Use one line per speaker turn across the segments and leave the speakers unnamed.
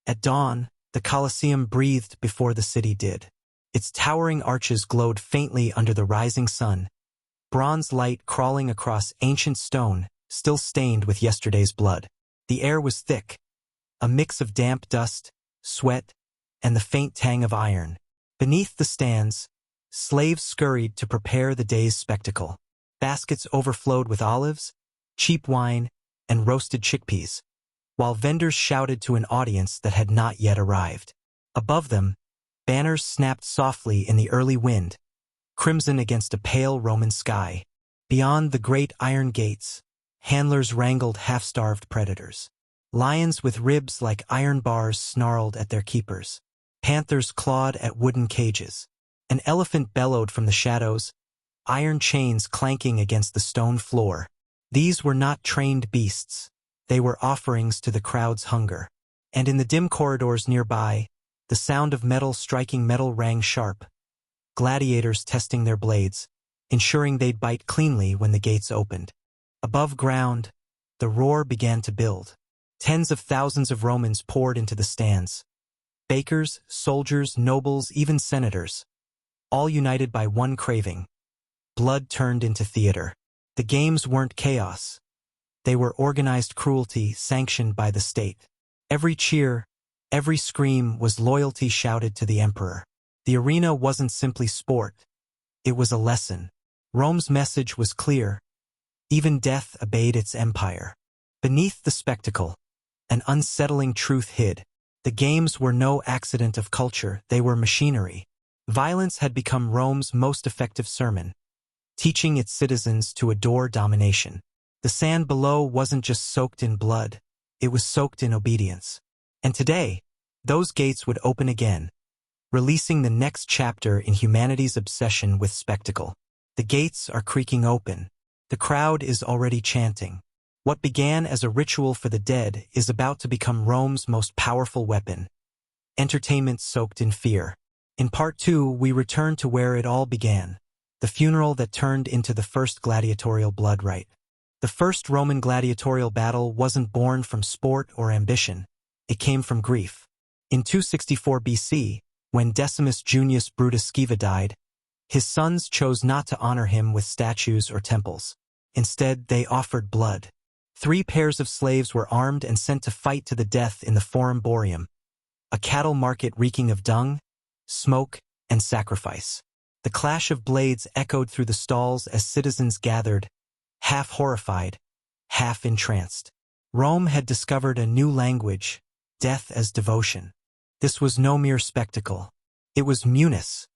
At dawn, the Colosseum breathed before the city did. Its towering arches glowed faintly under the rising sun, bronze light crawling across ancient stone, still stained with yesterday's blood. The air was thick, a mix of damp dust, sweat, and the faint tang of iron. Beneath the stands, slaves scurried to prepare the day's spectacle. Baskets overflowed with olives, cheap wine, and roasted chickpeas, while vendors shouted to an audience that had not yet arrived. Above them, banners snapped softly in the early wind, crimson against a pale Roman sky. Beyond the great iron gates, handlers wrangled half-starved predators. Lions with ribs like iron bars snarled at their keepers. Panthers clawed at wooden cages. An elephant bellowed from the shadows, iron chains clanking against the stone floor. These were not trained beasts. They were offerings to the crowd's hunger. And in the dim corridors nearby, the sound of metal striking metal rang sharp. Gladiators testing their blades, ensuring they'd bite cleanly when the gates opened. Above ground, the roar began to build. Tens of thousands of Romans poured into the stands. Bakers, soldiers, nobles, even senators, all united by one craving. Blood turned into theater. The games weren't chaos. They were organized cruelty sanctioned by the state. Every cheer, every scream was loyalty shouted to the emperor. The arena wasn't simply sport. It was a lesson. Rome's message was clear. Even death obeyed its empire. Beneath the spectacle, an unsettling truth hid. The games were no accident of culture, they were machinery. Violence had become Rome's most effective sermon, teaching its citizens to adore domination. The sand below wasn't just soaked in blood, it was soaked in obedience. And today, those gates would open again, releasing the next chapter in humanity's obsession with spectacle. The gates are creaking open. The crowd is already chanting. What began as a ritual for the dead is about to become Rome's most powerful weapon. Entertainment soaked in fear. In Part 2, we return to where it all began, the funeral that turned into the first gladiatorial blood rite. The first Roman gladiatorial battle wasn't born from sport or ambition. It came from grief. In 264 BC, when Decimus Junius Brutus Scaeva died, his sons chose not to honor him with statues or temples. Instead, they offered blood. 3 pairs of slaves were armed and sent to fight to the death in the Forum Boarium, a cattle market reeking of dung, smoke, and sacrifice. The clash of blades echoed through the stalls as citizens gathered, half horrified, half entranced. Rome had discovered a new language, death as devotion. This was no mere spectacle. It was munus,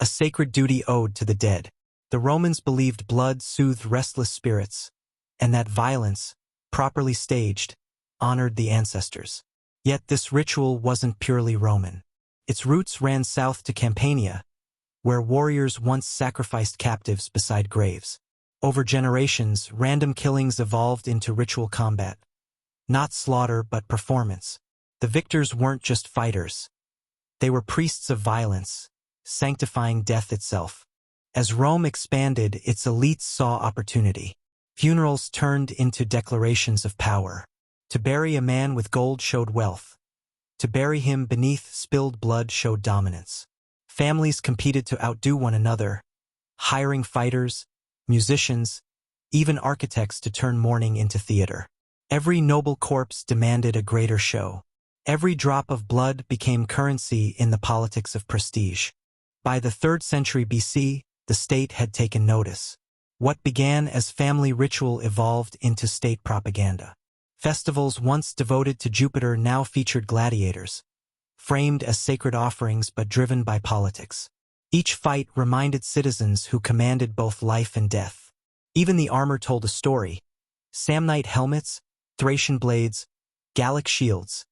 a sacred duty owed to the dead. The Romans believed blood soothed restless spirits, and that violence, properly staged, honored the ancestors. Yet this ritual wasn't purely Roman. Its roots ran south to Campania, where warriors once sacrificed captives beside graves. Over generations, random killings evolved into ritual combat. Not slaughter, but performance. The victors weren't just fighters. They were priests of violence, sanctifying death itself. As Rome expanded, its elites saw opportunity. Funerals turned into declarations of power. To bury a man with gold showed wealth. To bury him beneath spilled blood showed dominance. Families competed to outdo one another, hiring fighters, musicians, even architects to turn mourning into theater. Every noble corpse demanded a greater show. Every drop of blood became currency in the politics of prestige. By the 3rd century BC, the state had taken notice. What began as family ritual evolved into state propaganda. Festivals once devoted to Jupiter now featured gladiators, framed as sacred offerings but driven by politics. Each fight reminded citizens who commanded both life and death. Even the armor told a story. Samnite helmets, Thracian blades, Gallic shields.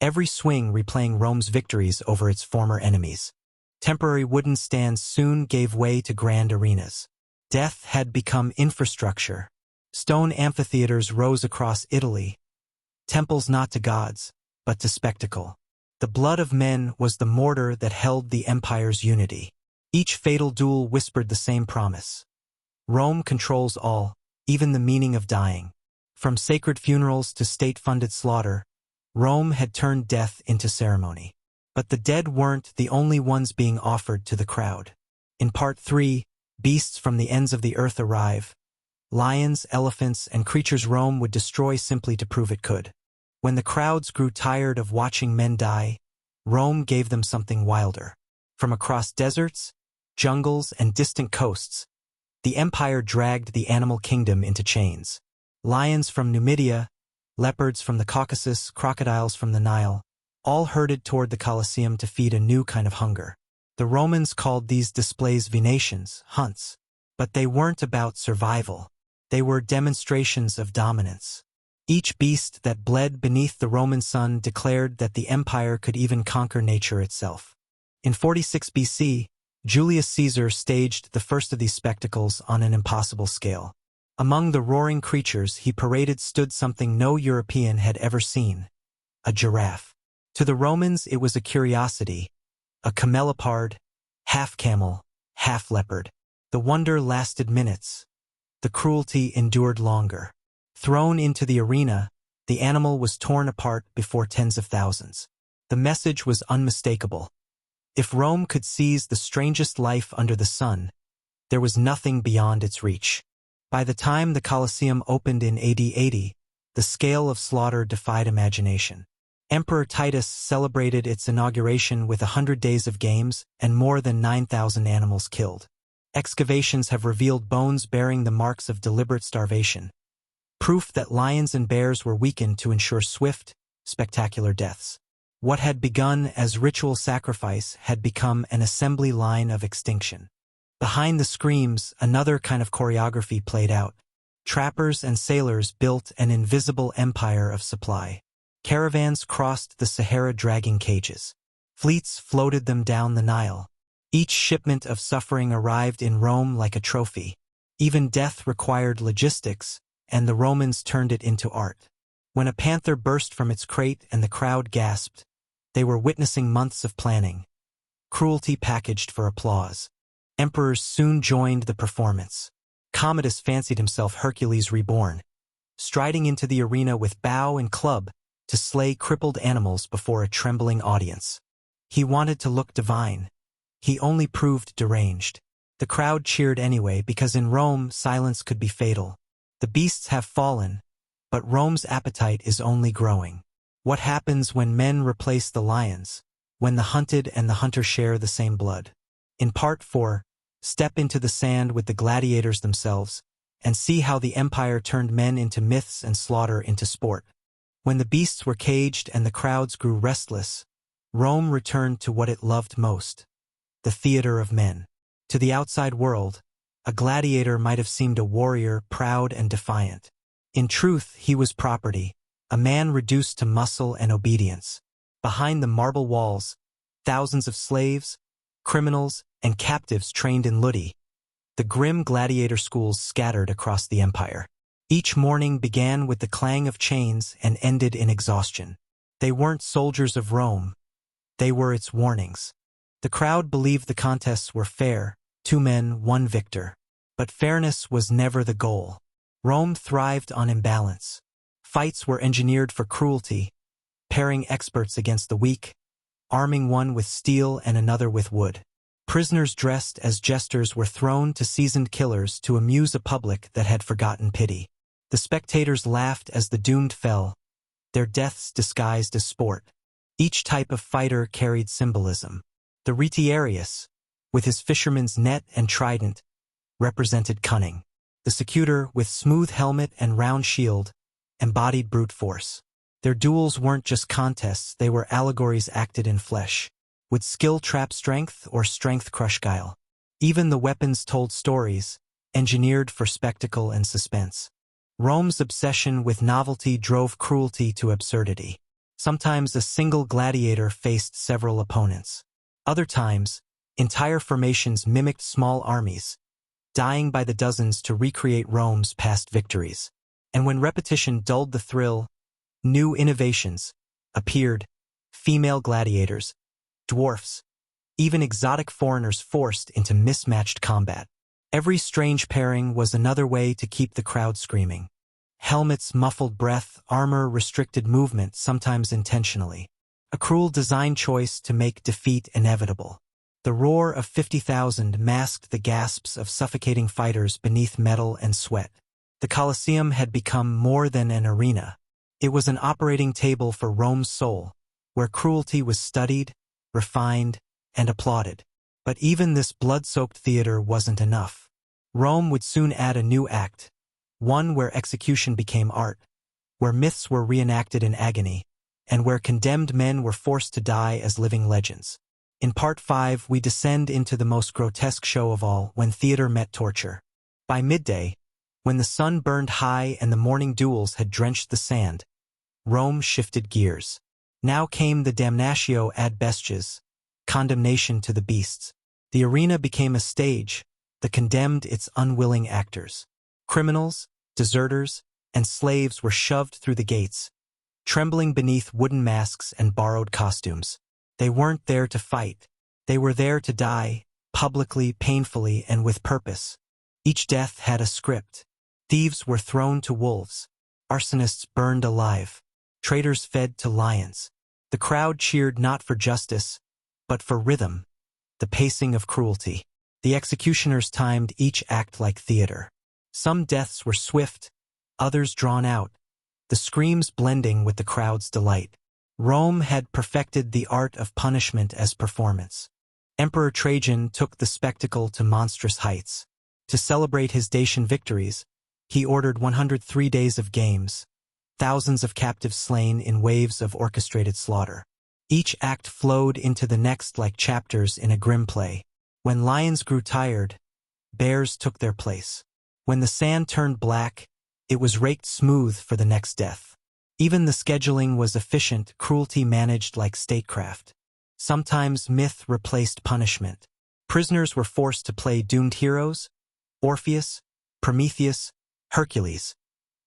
Every swing replaying Rome's victories over its former enemies. Temporary wooden stands soon gave way to grand arenas. Death had become infrastructure. Stone amphitheaters rose across Italy. Temples not to gods, but to spectacle. The blood of men was the mortar that held the empire's unity. Each fatal duel whispered the same promise. Rome controls all, even the meaning of dying. From sacred funerals to state-funded slaughter, Rome had turned death into ceremony. But the dead weren't the only ones being offered to the crowd. In Part 3, beasts from the ends of the earth arrive. Lions, elephants, and creatures Rome would destroy simply to prove it could. When the crowds grew tired of watching men die, Rome gave them something wilder. From across deserts, jungles, and distant coasts, the empire dragged the animal kingdom into chains. Lions from Numidia, leopards from the Caucasus, crocodiles from the Nile, all herded toward the Colosseum to feed a new kind of hunger. The Romans called these displays venations, hunts. But they weren't about survival. They were demonstrations of dominance. Each beast that bled beneath the Roman sun declared that the empire could even conquer nature itself. In 46 BC, Julius Caesar staged the first of these spectacles on an impossible scale. Among the roaring creatures he paraded stood something no European had ever seen: a giraffe. To the Romans it was a curiosity, a camelopard, half camel, half leopard. The wonder lasted minutes. The cruelty endured longer. Thrown into the arena, the animal was torn apart before tens of thousands. The message was unmistakable. If Rome could seize the strangest life under the sun, there was nothing beyond its reach. By the time the Colosseum opened in AD 80, the scale of slaughter defied imagination. Emperor Titus celebrated its inauguration with 100 days of games and more than 9,000 animals killed. Excavations have revealed bones bearing the marks of deliberate starvation, proof that lions and bears were weakened to ensure swift, spectacular deaths. What had begun as ritual sacrifice had become an assembly line of extinction. Behind the screams, another kind of choreography played out. Trappers and sailors built an invisible empire of supply. Caravans crossed the Sahara dragging cages. Fleets floated them down the Nile. Each shipment of suffering arrived in Rome like a trophy. Even death required logistics, and the Romans turned it into art. When a panther burst from its crate and the crowd gasped, they were witnessing months of planning, cruelty packaged for applause. Emperors soon joined the performance. Commodus fancied himself Hercules reborn, striding into the arena with bow and club to slay crippled animals before a trembling audience. He wanted to look divine. He only proved deranged. The crowd cheered anyway because in Rome silence could be fatal. The beasts have fallen, but Rome's appetite is only growing. What happens when men replace the lions, when the hunted and the hunter share the same blood? In Part 4, step into the sand with the gladiators themselves and see how the empire turned men into myths and slaughter into sport. When the beasts were caged and the crowds grew restless, Rome returned to what it loved most: the theater of men. To the outside world, a gladiator might have seemed a warrior, proud and defiant. In truth, he was property, a man reduced to muscle and obedience. Behind the marble walls, thousands of slaves, criminals, and captives trained in Ludi. The grim gladiator schools scattered across the empire. Each morning began with the clang of chains and ended in exhaustion. They weren't soldiers of Rome. They were its warnings. The crowd believed the contests were fair, 2 men, 1 victor. But fairness was never the goal. Rome thrived on imbalance. Fights were engineered for cruelty, pairing experts against the weak, arming one with steel and another with wood. Prisoners dressed as jesters were thrown to seasoned killers to amuse a public that had forgotten pity. The spectators laughed as the doomed fell, their deaths disguised as sport. Each type of fighter carried symbolism. The retiarius, with his fisherman's net and trident, represented cunning. The secutor, with smooth helmet and round shield, embodied brute force. Their duels weren't just contests, they were allegories acted in flesh. Would skill trap strength or strength crush guile? Even the weapons told stories, engineered for spectacle and suspense. Rome's obsession with novelty drove cruelty to absurdity. Sometimes a single gladiator faced several opponents. Other times, entire formations mimicked small armies, dying by the dozens to recreate Rome's past victories. And when repetition dulled the thrill, new innovations appeared: female gladiators, dwarfs, even exotic foreigners forced into mismatched combat. Every strange pairing was another way to keep the crowd screaming. Helmets muffled breath, armor restricted movement, sometimes intentionally. A cruel design choice to make defeat inevitable. The roar of 50,000 masked the gasps of suffocating fighters beneath metal and sweat. The Colosseum had become more than an arena. It was an operating table for Rome's soul, where cruelty was studied, refined, and applauded. But even this blood-soaked theater wasn't enough. Rome would soon add a new act, one where execution became art, where myths were reenacted in agony, and where condemned men were forced to die as living legends. In Part 5, we descend into the most grotesque show of all, when theater met torture. By midday, when the sun burned high and the morning duels had drenched the sand, Rome shifted gears. Now came the damnatio ad bestias, condemnation to the beasts. The arena became a stage, the condemned its unwilling actors. Criminals, deserters, and slaves were shoved through the gates, trembling beneath wooden masks and borrowed costumes. They weren't there to fight. They were there to die, publicly, painfully, and with purpose. Each death had a script. Thieves were thrown to wolves. Arsonists burned alive. Traitors fed to lions. The crowd cheered not for justice, but for rhythm, the pacing of cruelty. The executioners timed each act like theater. Some deaths were swift, others drawn out, the screams blending with the crowd's delight. Rome had perfected the art of punishment as performance. Emperor Trajan took the spectacle to monstrous heights. To celebrate his Dacian victories, he ordered 103 days of games, thousands of captives slain in waves of orchestrated slaughter. Each act flowed into the next like chapters in a grim play. When lions grew tired, bears took their place. When the sand turned black, it was raked smooth for the next death. Even the scheduling was efficient, cruelty managed like statecraft. Sometimes myth replaced punishment. Prisoners were forced to play doomed heroes, Orpheus, Prometheus, Hercules,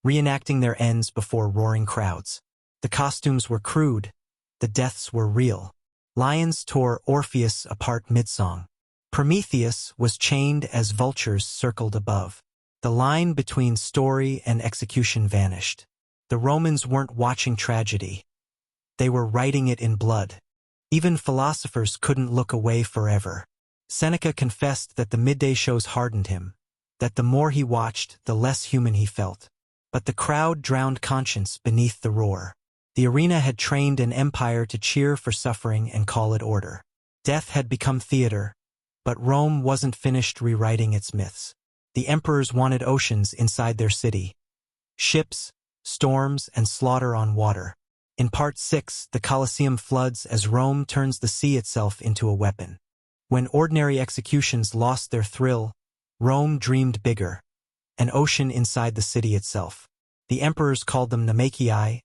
reenacting their ends before roaring crowds. The costumes were crude, the deaths were real. Lions tore Orpheus apart mid-song. Prometheus was chained as vultures circled above. The line between story and execution vanished. The Romans weren't watching tragedy. They were writing it in blood. Even philosophers couldn't look away forever. Seneca confessed that the midday shows hardened him, that the more he watched, the less human he felt. But the crowd drowned conscience beneath the roar. The arena had trained an empire to cheer for suffering and call it order. Death had become theater, but Rome wasn't finished rewriting its myths. The emperors wanted oceans inside their city. Ships, storms, and slaughter on water. In Part 6, the Colosseum floods as Rome turns the sea itself into a weapon. When ordinary executions lost their thrill, Rome dreamed bigger, an ocean inside the city itself. The emperors called them Namakii,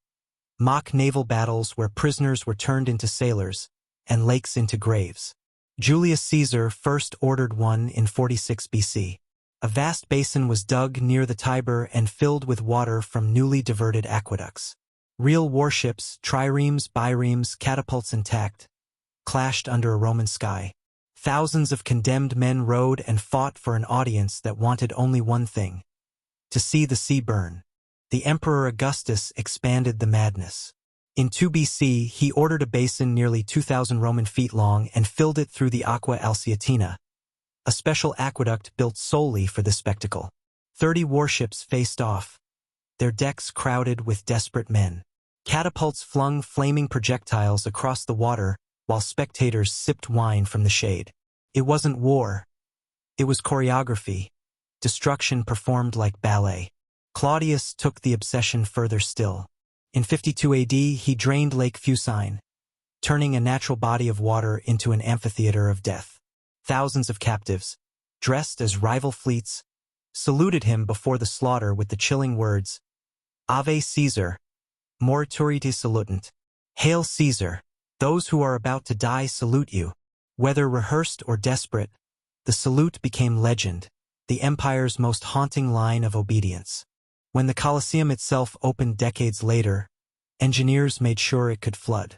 mock naval battles where prisoners were turned into sailors, and lakes into graves. Julius Caesar first ordered one in 46 BC. A vast basin was dug near the Tiber and filled with water from newly diverted aqueducts. Real warships, triremes, biremes, catapults intact, clashed under a Roman sky. Thousands of condemned men rode and fought for an audience that wanted only one thing: to see the sea burn. The Emperor Augustus expanded the madness. In 2 BC, he ordered a basin nearly 2,000 Roman feet long and filled it through the Aqua Alsietina, a special aqueduct built solely for this spectacle. 30 warships faced off, their decks crowded with desperate men. Catapults flung flaming projectiles across the water while spectators sipped wine from the shade. It wasn't war. It was choreography, destruction performed like ballet. Claudius took the obsession further still. In 52 AD, he drained Lake Fucine, turning a natural body of water into an amphitheater of death. Thousands of captives, dressed as rival fleets, saluted him before the slaughter with the chilling words, Ave Caesar, morituri salutant. Hail Caesar, those who are about to die salute you. Whether rehearsed or desperate, the salute became legend, the empire's most haunting line of obedience. When the Colosseum itself opened decades later, engineers made sure it could flood.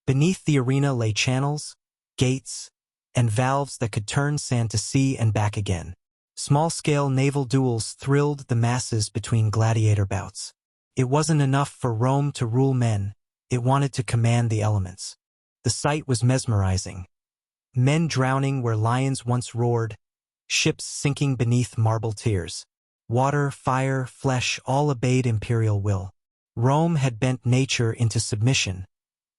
Beneath the arena lay channels, gates, and valves that could turn sand to sea and back again. Small-scale naval duels thrilled the masses between gladiator bouts. It wasn't enough for Rome to rule men, it wanted to command the elements. The sight was mesmerizing. Men drowning where lions once roared, ships sinking beneath marble tiers. Water, fire, flesh all obeyed imperial will. Rome had bent nature into submission,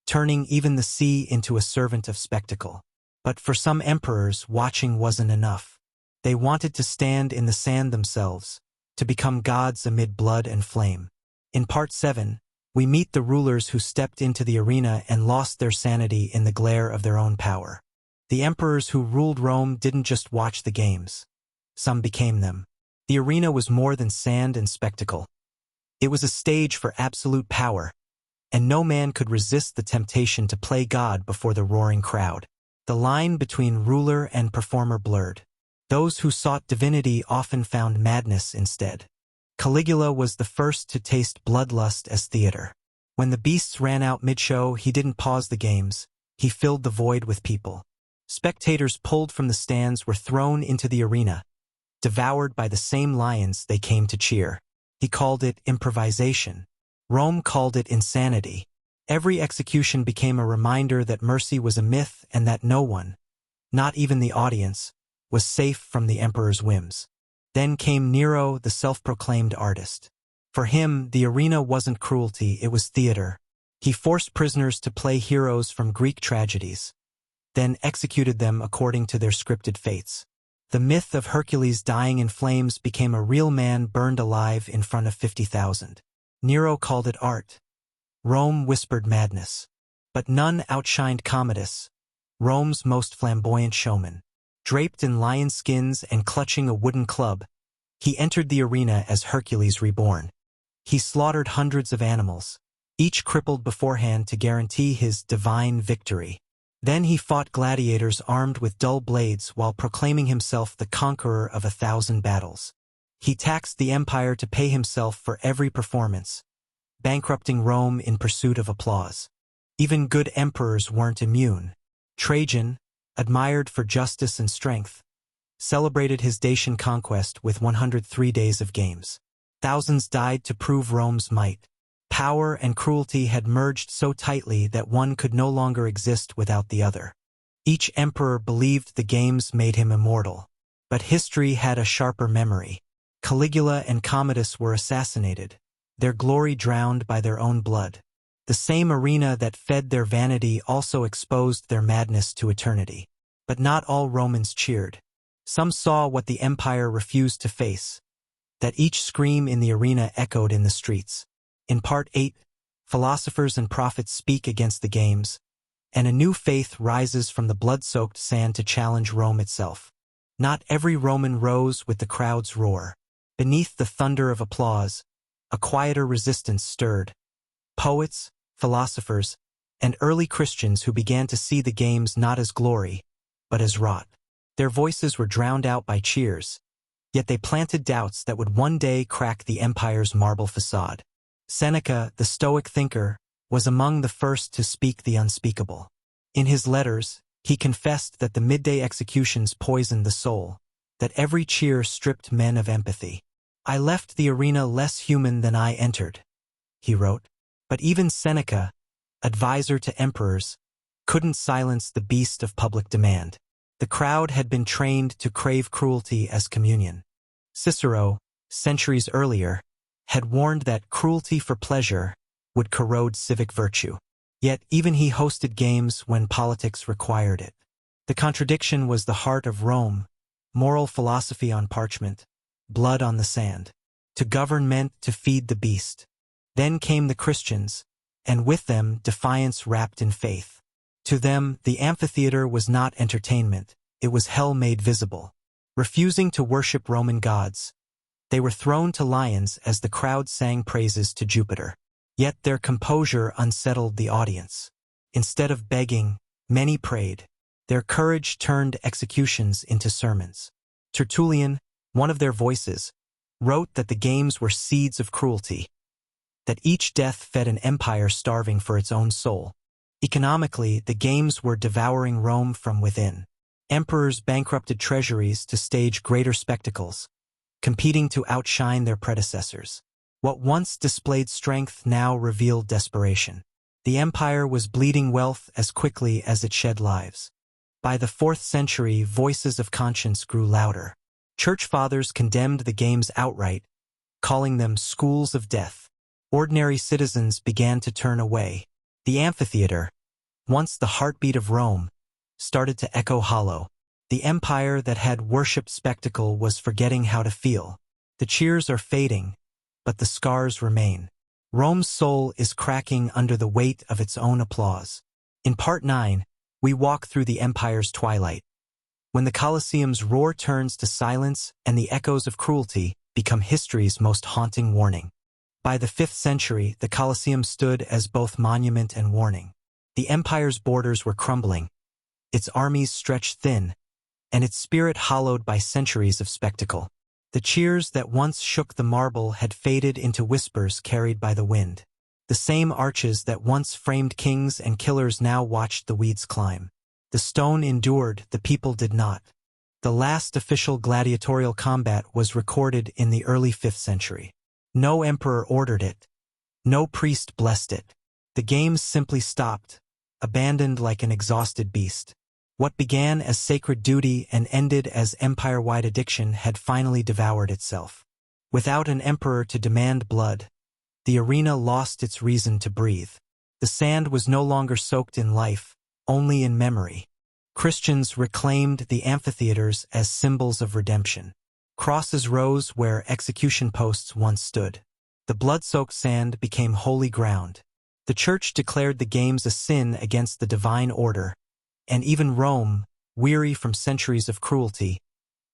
turning even the sea into a servant of spectacle. But for some emperors, watching wasn't enough. They wanted to stand in the sand themselves, to become gods amid blood and flame. In Part 7, we meet the rulers who stepped into the arena and lost their sanity in the glare of their own power. The emperors who ruled Rome didn't just watch the games. Some became them. The arena was more than sand and spectacle. It was a stage for absolute power, and no man could resist the temptation to play God before the roaring crowd. The line between ruler and performer blurred. Those who sought divinity often found madness instead. Caligula was the first to taste bloodlust as theater. When the beasts ran out mid-show, he didn't pause the games. He filled the void with people. Spectators pulled from the stands were thrown into the arena, devoured by the same lions they came to cheer. He called it improvisation. Rome called it insanity. Every execution became a reminder that mercy was a myth and that no one, not even the audience, was safe from the emperor's whims. Then came Nero, the self-proclaimed artist. For him, the arena wasn't cruelty, it was theater. He forced prisoners to play heroes from Greek tragedies, then executed them according to their scripted fates. The myth of Hercules dying in flames became a real man burned alive in front of 50,000. Nero called it art. Rome whispered madness. But none outshined Commodus, Rome's most flamboyant showman. Draped in lion skins and clutching a wooden club, he entered the arena as Hercules reborn. He slaughtered hundreds of animals, each crippled beforehand to guarantee his divine victory. Then he fought gladiators armed with dull blades while proclaiming himself the conqueror of 1,000 battles. He taxed the empire to pay himself for every performance, bankrupting Rome in pursuit of applause. Even good emperors weren't immune. Trajan, admired for justice and strength, celebrated his Dacian conquest with 103 days of games. Thousands died to prove Rome's might. Power and cruelty had merged so tightly that one could no longer exist without the other. Each emperor believed the games made him immortal. But history had a sharper memory. Caligula and Commodus were assassinated, their glory drowned by their own blood. The same arena that fed their vanity also exposed their madness to eternity. But not all Romans cheered. Some saw what the empire refused to face, that each scream in the arena echoed in the streets. In Part 8, philosophers and prophets speak against the games, and a new faith rises from the blood-soaked sand to challenge Rome itself. Not every Roman rose with the crowd's roar. Beneath the thunder of applause, a quieter resistance stirred. Poets, philosophers, and early Christians who began to see the games not as glory, but as rot. Their voices were drowned out by cheers, yet they planted doubts that would one day crack the empire's marble facade. Seneca, the Stoic thinker, was among the first to speak the unspeakable. In his letters, he confessed that the midday executions poisoned the soul, that every cheer stripped men of empathy. "I left the arena less human than I entered," he wrote. But even Seneca, advisor to emperors, couldn't silence the beast of public demand. The crowd had been trained to crave cruelty as communion. Cicero, centuries earlier, had warned that cruelty for pleasure would corrode civic virtue. Yet even he hosted games when politics required it. The contradiction was the heart of Rome, moral philosophy on parchment, blood on the sand. To govern meant to feed the beast. Then came the Christians, and with them defiance wrapped in faith. To them, the amphitheater was not entertainment, it was hell made visible. Refusing to worship Roman gods, they were thrown to lions as the crowd sang praises to Jupiter. Yet their composure unsettled the audience. Instead of begging, many prayed. Their courage turned executions into sermons. Tertullian, one of their voices, wrote that the games were seeds of cruelty, that each death fed an empire starving for its own soul. Economically, the games were devouring Rome from within. Emperors bankrupted treasuries to stage greater spectacles, competing to outshine their predecessors. What once displayed strength now revealed desperation. The empire was bleeding wealth as quickly as it shed lives. By the 4th century, voices of conscience grew louder. Church fathers condemned the games outright, calling them schools of death. Ordinary citizens began to turn away. The amphitheater, once the heartbeat of Rome, started to echo hollow. The empire that had worshipped spectacle was forgetting how to feel. The cheers are fading, but the scars remain. Rome's soul is cracking under the weight of its own applause. In Part 9, we walk through the empire's twilight, when the Colosseum's roar turns to silence and the echoes of cruelty become history's most haunting warning. By the 5th century, the Colosseum stood as both monument and warning. The empire's borders were crumbling, its armies stretched thin, and its spirit hollowed by centuries of spectacle. The cheers that once shook the marble had faded into whispers carried by the wind. The same arches that once framed kings and killers now watched the weeds climb. The stone endured, the people did not. The last official gladiatorial combat was recorded in the early 5th century. No emperor ordered it. No priest blessed it. The games simply stopped, abandoned like an exhausted beast. What began as sacred duty and ended as empire-wide addiction had finally devoured itself. Without an emperor to demand blood, the arena lost its reason to breathe. The sand was no longer soaked in life, only in memory. Christians reclaimed the amphitheaters as symbols of redemption. Crosses rose where execution posts once stood. The blood-soaked sand became holy ground. The church declared the games a sin against the divine order, and even Rome, weary from centuries of cruelty,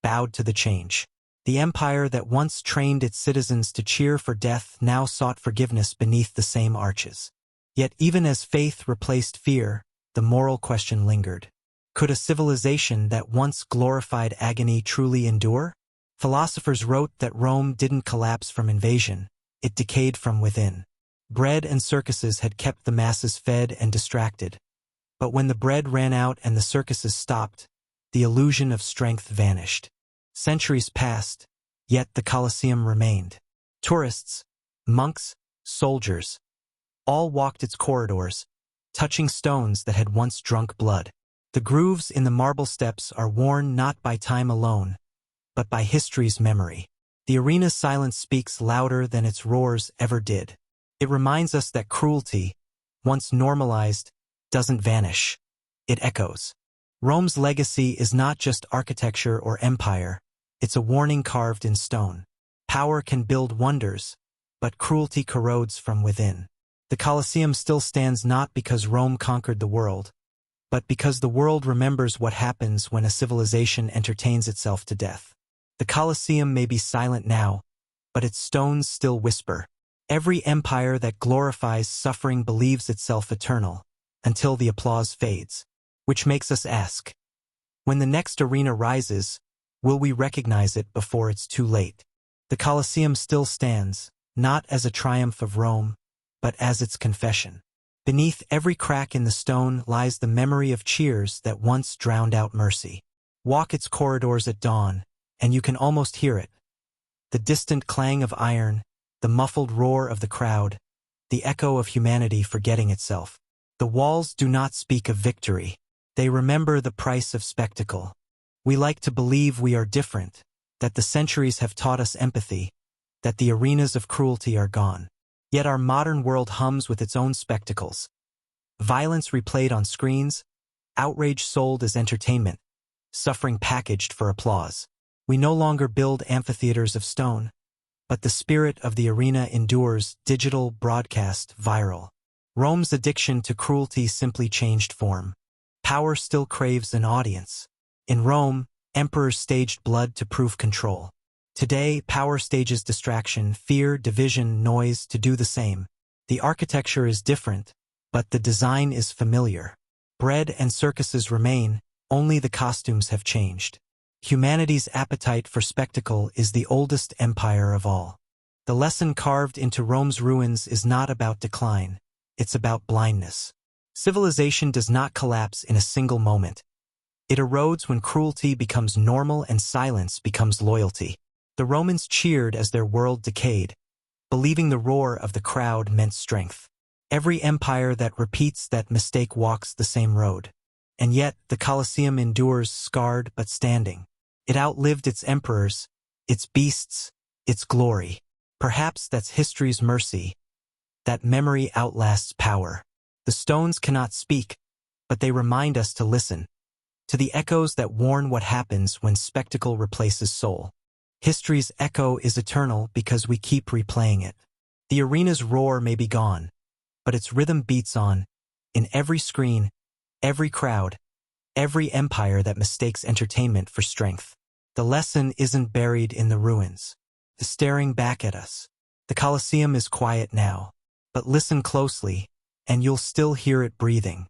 bowed to the change. The empire that once trained its citizens to cheer for death now sought forgiveness beneath the same arches. Yet even as faith replaced fear, the moral question lingered. Could a civilization that once glorified agony truly endure? Philosophers wrote that Rome didn't collapse from invasion, it decayed from within. Bread and circuses had kept the masses fed and distracted. But when the bread ran out and the circuses stopped, the illusion of strength vanished. Centuries passed, yet the Colosseum remained. Tourists, monks, soldiers, all walked its corridors, touching stones that had once drunk blood. The grooves in the marble steps are worn not by time alone, but by history's memory. The arena's silence speaks louder than its roars ever did. It reminds us that cruelty, once normalized, doesn't vanish. It echoes. Rome's legacy is not just architecture or empire, it's a warning carved in stone. Power can build wonders, but cruelty corrodes from within. The Colosseum still stands not because Rome conquered the world, but because the world remembers what happens when a civilization entertains itself to death. The Colosseum may be silent now, but its stones still whisper. Every empire that glorifies suffering believes itself eternal, until the applause fades. Which makes us ask, when the next arena rises, will we recognize it before it's too late? The Colosseum still stands, not as a triumph of Rome, but as its confession. Beneath every crack in the stone lies the memory of cheers that once drowned out mercy. Walk its corridors at dawn, and you can almost hear it. The distant clang of iron, the muffled roar of the crowd, the echo of humanity forgetting itself. The walls do not speak of victory. They remember the price of spectacle. We like to believe we are different, that the centuries have taught us empathy, that the arenas of cruelty are gone. Yet our modern world hums with its own spectacles. Violence replayed on screens, outrage sold as entertainment, suffering packaged for applause. We no longer build amphitheaters of stone, but the spirit of the arena endures, digital, broadcast, viral. Rome's addiction to cruelty simply changed form. Power still craves an audience. In Rome, emperors staged blood to prove control. Today, power stages distraction, fear, division, noise to do the same. The architecture is different, but the design is familiar. Bread and circuses remain, only the costumes have changed. Humanity's appetite for spectacle is the oldest empire of all. The lesson carved into Rome's ruins is not about decline. It's about blindness. Civilization does not collapse in a single moment. It erodes when cruelty becomes normal and silence becomes loyalty. The Romans cheered as their world decayed, believing the roar of the crowd meant strength. Every empire that repeats that mistake walks the same road. And yet, the Colosseum endures scarred but standing. It outlived its emperors, its beasts, its glory. Perhaps that's history's mercy, that memory outlasts power. The stones cannot speak, but they remind us to listen, to the echoes that warn what happens when spectacle replaces soul. History's echo is eternal because we keep replaying it. The arena's roar may be gone, but its rhythm beats on, in every screen, every crowd, every empire that mistakes entertainment for strength. The lesson isn't buried in the ruins, it's staring back at us. The Colosseum is quiet now, but listen closely, and you'll still hear it breathing.